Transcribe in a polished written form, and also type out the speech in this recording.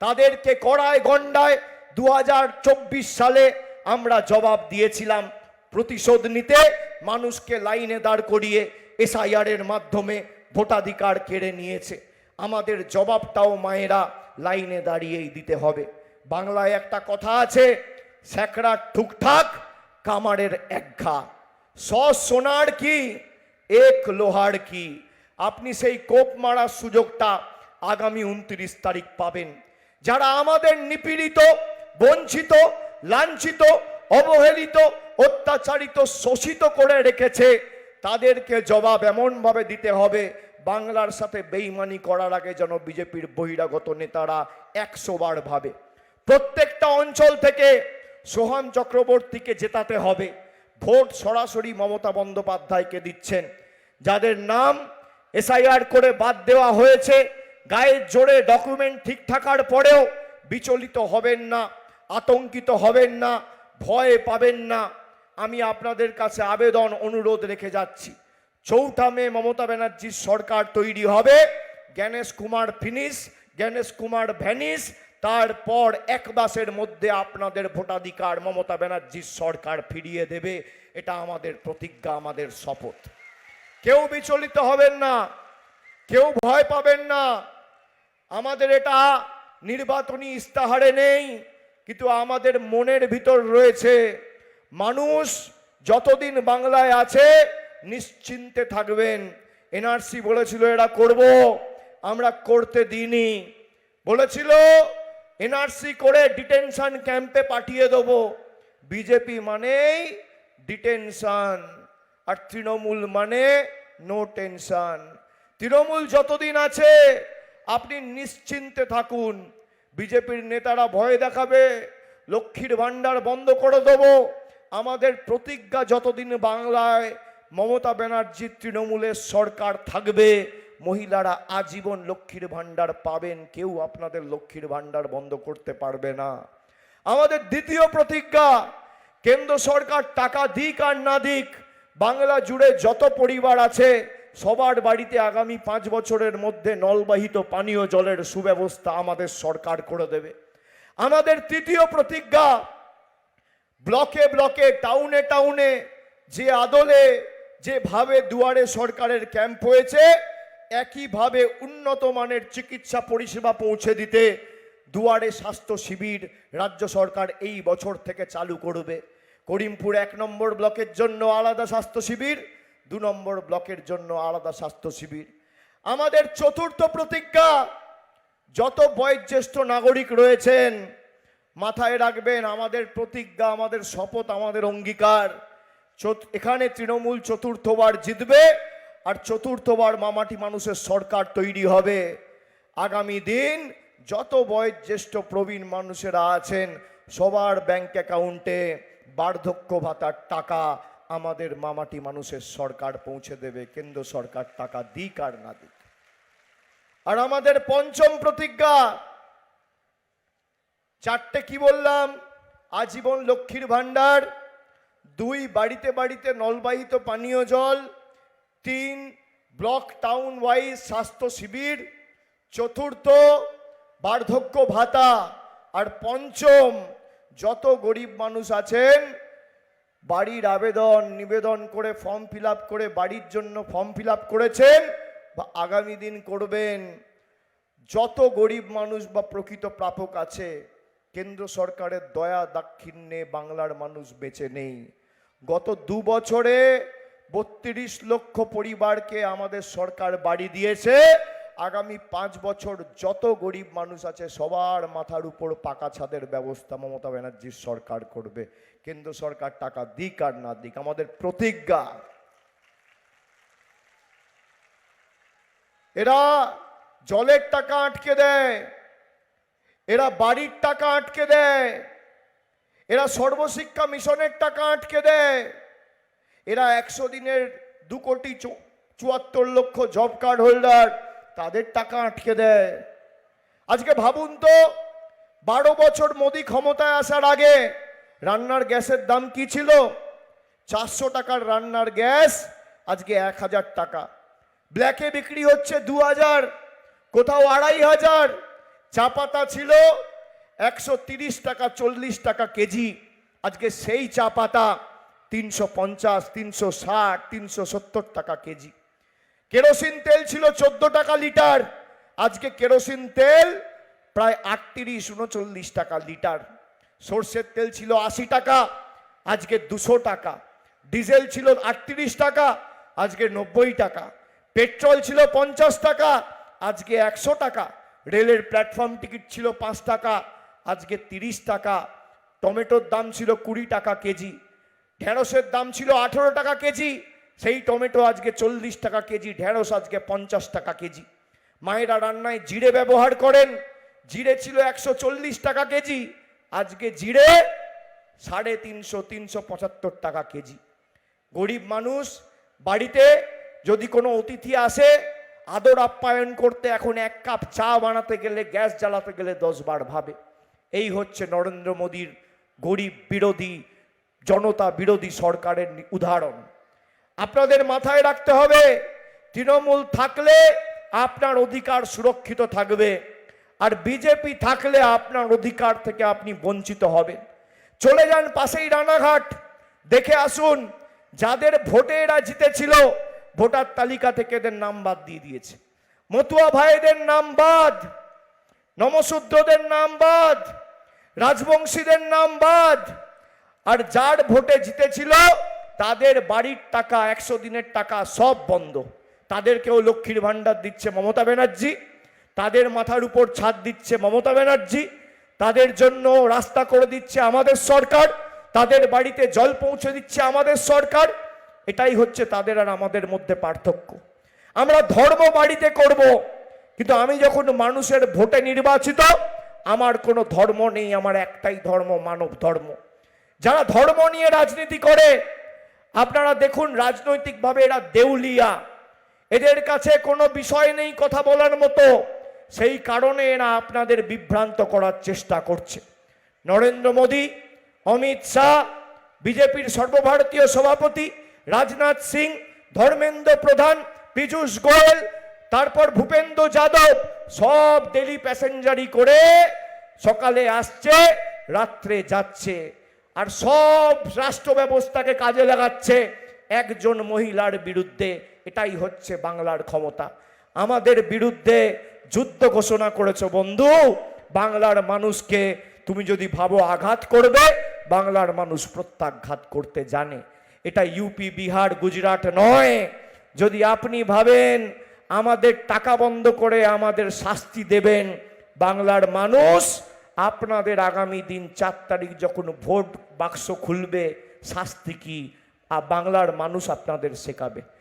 তাদেরকে কড়ায় গণ্ডায় 2024 সালে আমরা জবাব দিয়েছিলাম। প্রতিশোধ নিতে মানুষকে লাইনে দাঁড় করিয়ে এসআইআর এর মাধ্যমে ভোটাধিকার কেড়ে নিয়েছে। আমাদের জবাবটাও মায়েরা লাইনে দাঁড়িয়েই দিতে হবে। বাংলায় একটা কথা আছে, স্যাকরার ঠুকঠাক কামারের একঘা, 100 সোনার কি 1 লোহার কি। আপনি সেই কোপ মারার সুযোগটা আগামী 29 তারিখ পাবেন। যারা আমাদের নিপীড়িত, বঞ্চিত, লাঞ্ছিত, অবহেলিত, অত্যাচারিত, শোষিত করে রেখেছে, তাদেরকে জবাব এমনভাবে দিতে হবে বাংলার সাথে বেইমানি করার আগে যেন বিজেপির বহিরাগত নেতারা 100 বার ভাবে। প্রত্যেকটা অঞ্চল থেকে সোহান চক্রবর্তীকে জেতাতে হবে। ভোট সরাসরি মমতা বন্দ্যোপাধ্যায়কে দিচ্ছেন। যাদের নাম এসআইআর করে বাদ দেওয়া হয়েছে, গায়ের জোরে ডকুমেন্ট ঠিক থাকার পরেও বিচলিত হবেন না, আতঙ্কিত হবেন না, ভয় পাবেন না। আমি আপনাদের কাছে আবেদন, অনুরোধ রেখে যাচ্ছি, 4 মে মমতা ব্যানার্জির সরকার তৈরি হবে। জ্ঞানেশ কুমার ফিনিশ, জ্ঞানেশ কুমার ভ্যানিশ, তারপর 1 মাসের মধ্যে আপনাদের ভোটাধিকার মমতা ব্যানার্জির সরকার ফিরিয়ে দেবে। এটা আমাদের প্রতিজ্ঞা, আমাদের শপথ। কেউ বিচলিত হবেন না, কেউ ভয় পাবেন না। আমাদের এটা নির্বাচনী ইস্তাহারে নেই, কিন্তু আমাদের মনের ভিতর রয়েছে। মানুষ যতদিন বাংলায় আছে নিশ্চিন্তে থাকবেন। এনআরসি বলেছিল এরা করব, আমরা করতে দিইনি। বলেছিল এনআরসি করে ডিটেনশন ক্যাম্পে পাঠিয়ে দেব। বিজেপি মানেই ডিটেনশন, আর তৃণমূল মানে নো টেনশন। তৃণমূল যতদিন আছে আপনি নিশ্চিন্তে থাকুন। বিজেপির নেতারা ভয় দেখাবে, লক্ষ্মীর ভাণ্ডার বন্ধ করে দেব। আমাদের প্রতিজ্ঞা, যতদিন বাংলায় মমতা ব্যানার্জির তৃণমূলের সরকার থাকবে, মহিলারা আজীবন লক্ষ্মীর ভাণ্ডার পাবেন। কেউ আপনাদের লক্ষ্মীর ভাণ্ডার বন্ধ করতে পারবে না। আমাদের দ্বিতীয় প্রতিজ্ঞা, কেন্দ্র সরকার টাকা দিক আর না দিক, বাংলা জুড়ে যত পরিবার আছে সবার বাড়িতে আগামী 5 বছরের মধ্যে নলবাহিত পানীয় জলের সুব্যবস্থা আমাদের সরকার করে দেবে। আমাদের তৃতীয় প্রতিজ্ঞা, ব্লকে ব্লকে, টাউনে টাউনে যে আদলে যেভাবে দুয়ারে সরকারের ক্যাম্প হয়েছে, একইভাবে উন্নত মানের চিকিৎসা পরিষেবা পৌঁছে দিতে দুয়ারে স্বাস্থ্য শিবির রাজ্য সরকার এই বছর থেকে চালু করবে। করিমপুর 1 নম্বর ব্লকের জন্য আলাদা স্বাস্থ্য শিবির, 2 নম্বর ব্লকের জন্য আলাদা স্বাস্থ্য শিবির। আমাদের চতুর্থ প্রতিজ্ঞা, যত বয়োজ্যেষ্ঠ নাগরিক রয়েছেন মাথায় রাখবেন, আমাদের প্রতিজ্ঞা, আমাদের শপথ, আমাদের অঙ্গীকার, এখানে তৃণমূল চতুর্থবার জিতবে আর চতুর্থবার মামাটি মানুষের সরকার তৈরি হবে। আগামী দিন যত বয়োজ্যেষ্ঠ প্রবীণ মানুষেরা আছেন সবার ব্যাংক অ্যাকাউন্টে বার্ধক্য ভাতার টাকা আমাদের মামাটি মানুষের সরকার পৌঁছে দেবে, কেন্দ্র সরকার টাকা দিক আর না দিক। আর আমাদের পঞ্চম প্রতিজ্ঞা, 4টে কি বললাম, আজীবন লক্ষ্মীর ভাণ্ডার, 2 বাড়িতে বাড়িতে নলবাহিত পানীয় জল, 3 ব্লক টাউন ওয়াইজ স্বাস্থ্য শিবির, 4র্থ বার্ধক্য ভাতা, আর 5ম যত গরিব মানুষ আছেন বাড়ির আবেদন নিবেদন করে ফর্ম ফিল আপ করে বাড়ির জন্য ফর্ম ফিল আপ করেছেন বা আগামী দিন করবেন, যত গরিব মানুষ বা প্রকৃত প্রাপক আছে, কেন্দ্র সরকারের দয়া দাক্ষিণ্যে বাংলার মানুষ বেঁচে নেই। গত 2 বছরে 32 লক্ষ পরিবারকে আমাদের সরকার বাড়ি দিয়েছে। আগামী 5 বছর যত গরিব মানুষ আছে সবার মাথার উপর পাকা ছাদের ব্যবস্থা মমতা ব্যানার্জির সরকার করবে। কেন্দ্র সরকার টাকা দিক আর না দিক, আমাদের প্রতিজ্ঞা। এরা জলের টাকা আটকে দেয়, এরা বাড়ির টাকা আটকে দেয়, এরা সর্বশিক্ষা মিশনের টাকা আটকে দেয়, এরা 100 দিনের 2,74,00,000 জব কার্ড হোল্ডার, তাদের টাকা আটকে দেয়। আজকে ভাবুন তো, 12 বছর মোদি ক্ষমতায় আসার আগে রান্নার গ্যাসের দাম কি ছিল? 400 টাকার রান্নার গ্যাস আজকে 1000 টাকা। ব্ল্যাকে বিক্রি হচ্ছে 2000, কোথাও 2500। চা পাতা ছিল 130 টাকা 40 টাকা কেজি, আজকে সেই চা পাতা 350, 360, 370 টাকা কেজি। কেরোসিন তেল ছিল 14 টাকা লিটার, আজকে কেরোসিন তেল প্রায় 38-39 টাকা লিটার। সর্ষের তেল ছিল 80 টাকা, আজকে 200 টাকা। ডিজেল ছিল 38 টাকা, আজকে 90 টাকা। পেট্রোল ছিল 50 টাকা, আজকে 100 টাকা। রেলের প্ল্যাটফর্ম টিকিট ছিল 5 টাকা, আজকে 30 টাকা। টমেটোর দাম ছিল 20 টাকা কেজি। ঢেঁড়সের দাম ছিল 18 টাকা কেজি, সেই টমেটো আজকে 40 টাকা কেজি। ঢেঁড়স আজকে 50 টাকা কেজি। মায়েরা রান্নায় জিরে ব্যবহার করেন, জিরে ছিল 140 টাকা কেজি, আজকে জিরে 350, 375 টাকা কেজি। গরিব মানুষ বাড়িতে যদি কোনো অতিথি আসে, আদর আপ্যায়ন করতে এখন 1 কাপ চা বানাতে গেলে, গ্যাস জ্বালাতে গেলে 10 বার ভাবে। এই হচ্ছে নরেন্দ্র মোদীর গরিব বিরোধী, জনতা বিরোধী সরকারের উদাহরণ। আপনাদের মাথায় রাখতে হবে, তৃণমূল থাকলে আপনার অধিকার সুরক্ষিত থাকবে, আর বিজেপি থাকলে আপনার অধিকার থেকে আপনি বঞ্চিত হবেন। চলে যান পাশেই রানাঘাট, দেখে আসুন যাদের ভোটে এরা জিতেছিল, ভোটার তালিকা থেকে এদের নাম বাদ দিয়ে দিয়েছে। মতুয়া ভাইদের নাম বাদ, নমশূদ্রদের নাম বাদ, রাজবংশীদের নাম বাদ। আর যার ভোটে জিতেছিল তাদের বাড়ির টাকা, 100 দিনের টাকা সব বন্ধ। তাদেরকেও লক্ষ্মীর ভাণ্ডার দিচ্ছে মমতা ব্যানার্জি, তাদের মাথার উপর ছাদ দিচ্ছে মমতা ব্যানার্জি, তাদের জন্য রাস্তা করে দিচ্ছে আমাদের সরকার, তাদের বাড়িতে জল পৌঁছে দিচ্ছে আমাদের সরকার। এটাই হচ্ছে তাদের আর আমাদের মধ্যে পার্থক্য। আমরা ধর্ম বাড়িতে করব, কিন্তু আমি যখন মানুষের ভোটে নির্বাচিত, আমার কোনো ধর্ম নেই, আমার একটাই ধর্ম, মানব ধর্ম। যারা ধর্ম নিয়ে রাজনীতি করে, আপনারা দেখুন রাজনৈতিকভাবে এরা দেউলিয়া, এদের কাছে কোনো বিষয় নেই কথা বলার মতো। সেই কারণে এরা আপনাদের বিভ্রান্ত করার চেষ্টা করছে। নরেন্দ্র মোদী, অমিত শাহ, বিজেপির সর্বভারতীয় সভাপতি রাজনাথ সিং, ধর্মেন্দ্র প্রধান, পীযূষ গোয়েল, তারপর ভূপেন্দ্র যাদব, সব ডেলি প্যাসেঞ্জারি করে সকালে আসছে, রাত্রে যাচ্ছে, আর সব রাষ্ট্র ব্যবস্থাকে কাজে লাগাচ্ছে একজন মহিলার বিরুদ্ধে। এটাই হচ্ছে বাংলার ক্ষমতা। আমাদের বিরুদ্ধে যুদ্ধ ঘোষণা করেছো বন্ধু। বাংলার মানুষকে তুমি যদি ভাবো আঘাত করবে, বাংলার মানুষ প্রত্যাঘাত করতে জানে। এটা ইউপি, বিহার, গুজরাট নয়। যদি আপনি ভাবেন আমাদের টাকা বন্ধ করে আমাদের শাস্তি দেবেন, বাংলার মানুষ আপনাদের আগামী দিন 4 তারিখ যখন ভোট বাক্স খুলবে, শাস্তি কি বাংলার মানুষ আপনাদের শেখাবে।